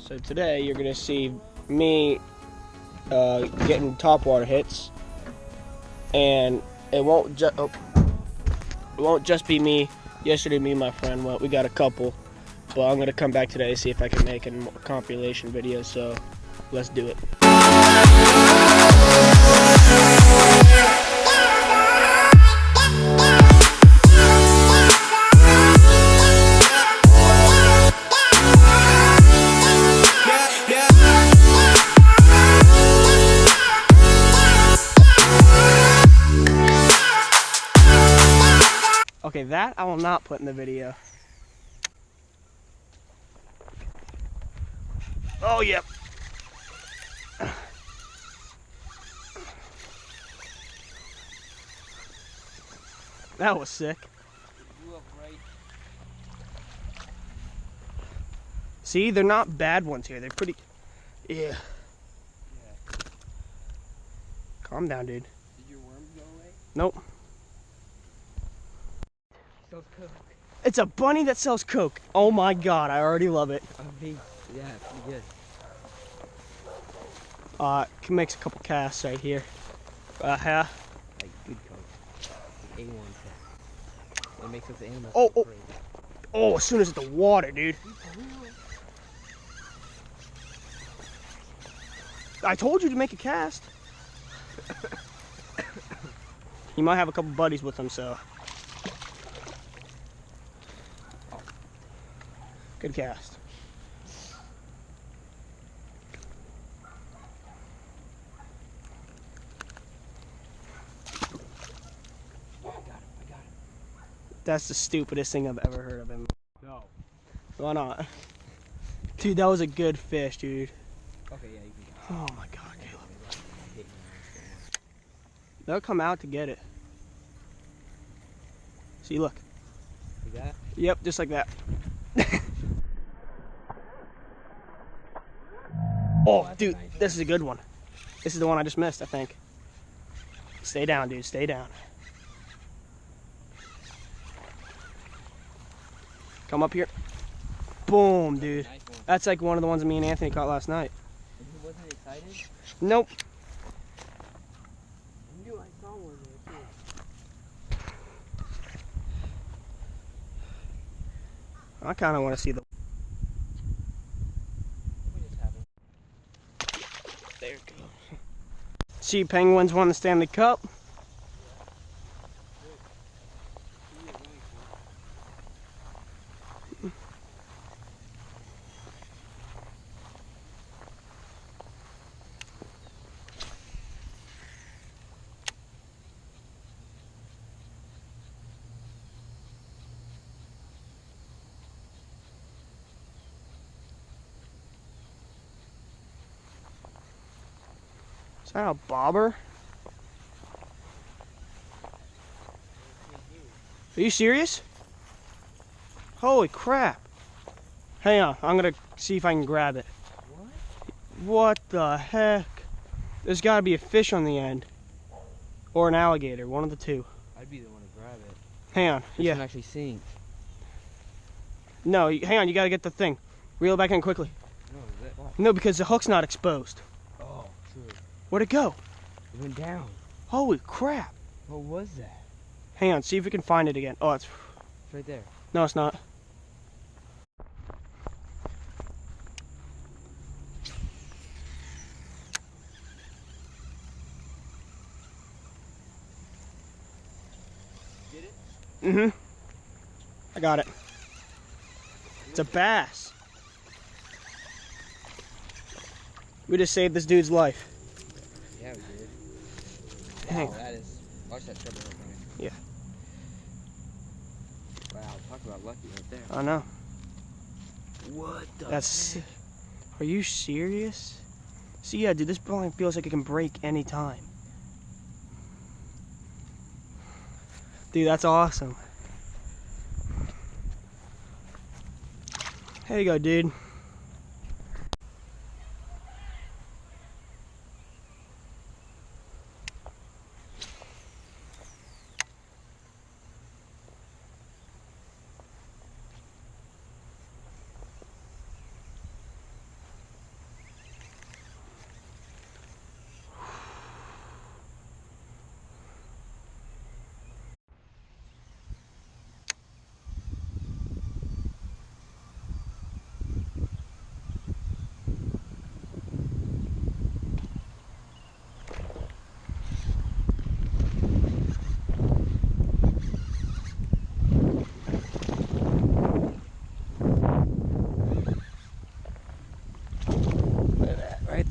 So today you're gonna see me getting topwater hits, and it won't just be me. Yesterday, me and my friend went. We got a couple, but I'm gonna come back today to see if I can make a compilation video. So let's do it. Okay, that I will not put in the video. Oh, yep. That was sick. You look right. See, they're not bad ones here. They're pretty. Yeah. Calm down, dude. Did your worms go away? Nope. Sells Coke. It's a bunny that sells Coke. Oh my god, I already love it. Yeah, pretty good. Makes a couple casts right here. Yeah. Like good Coke. Like A1 Coke. It makes us animals. Oh, as soon as it's the water, dude. I told you to make a cast. You might have a couple buddies with him, so. Good cast. I got it. That's the stupidest thing I've ever heard of him. No. Why not? Dude, that was a good fish, dude. Okay, yeah, you can Oh my god, Caleb. They'll come out to get it. See, look. You got it? Yep, just like that. Oh, dude, this is a good one. This is the one I just missed, I think. Stay down, dude, stay down. Come up here. Boom, dude. Nice one. That's like one of the ones me and Anthony caught last night. And he wasn't excited? Nope. I knew I saw one there too. I kind of want to see the... We just have it. There it goes. See, Penguins won the Stanley Cup. Is that a bobber? Are you serious? Holy crap. Hang on, I'm gonna see if I can grab it. What the heck? There's gotta be a fish on the end. Or an alligator, one of the two. I'd be the one to grab it. Hang on, This yeah. one actually sink. No, hang on, you gotta get the thing. Reel it back in quickly. No, is that what? No, because the hook's not exposed. Oh, true. Where'd it go? It went down. Holy crap. What was that? Hang on, see if we can find it again. Oh, it's... It's right there. No, it's not. Get it? Mm-hmm. I got it. It's a bass. We just saved this dude's life. Yeah, we did. Dang. Wow, that is... Watch that treble hook on it. Yeah. Wow, talk about lucky right there. I know. What the That's... heck? Are you serious? See, yeah, dude, this probably feels like it can break any time. Dude, that's awesome. There you go, dude.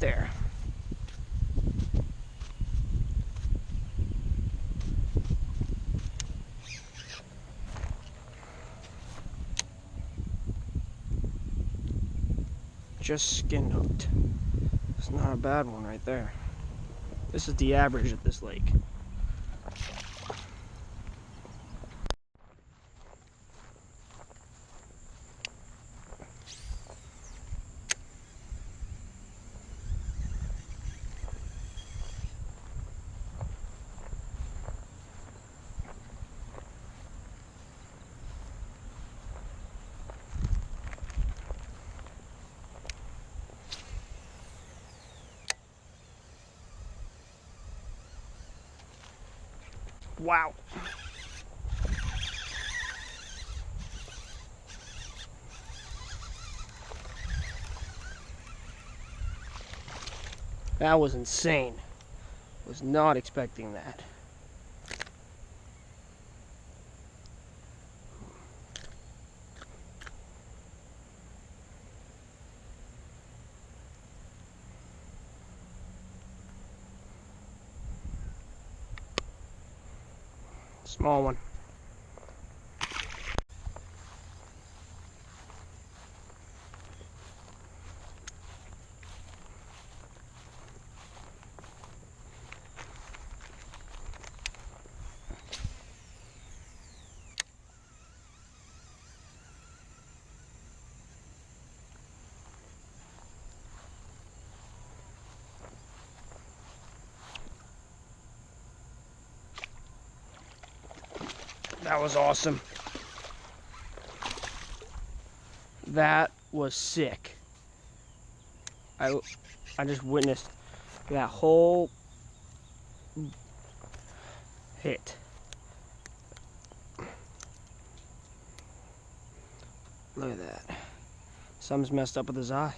there. Just skin hooked. It's not a bad one right there. This is the average at this lake. Wow. That was insane. Was not expecting that. Small one. That was awesome. That was sick. I just witnessed that whole hit. Look at that. Something's messed up with his eye.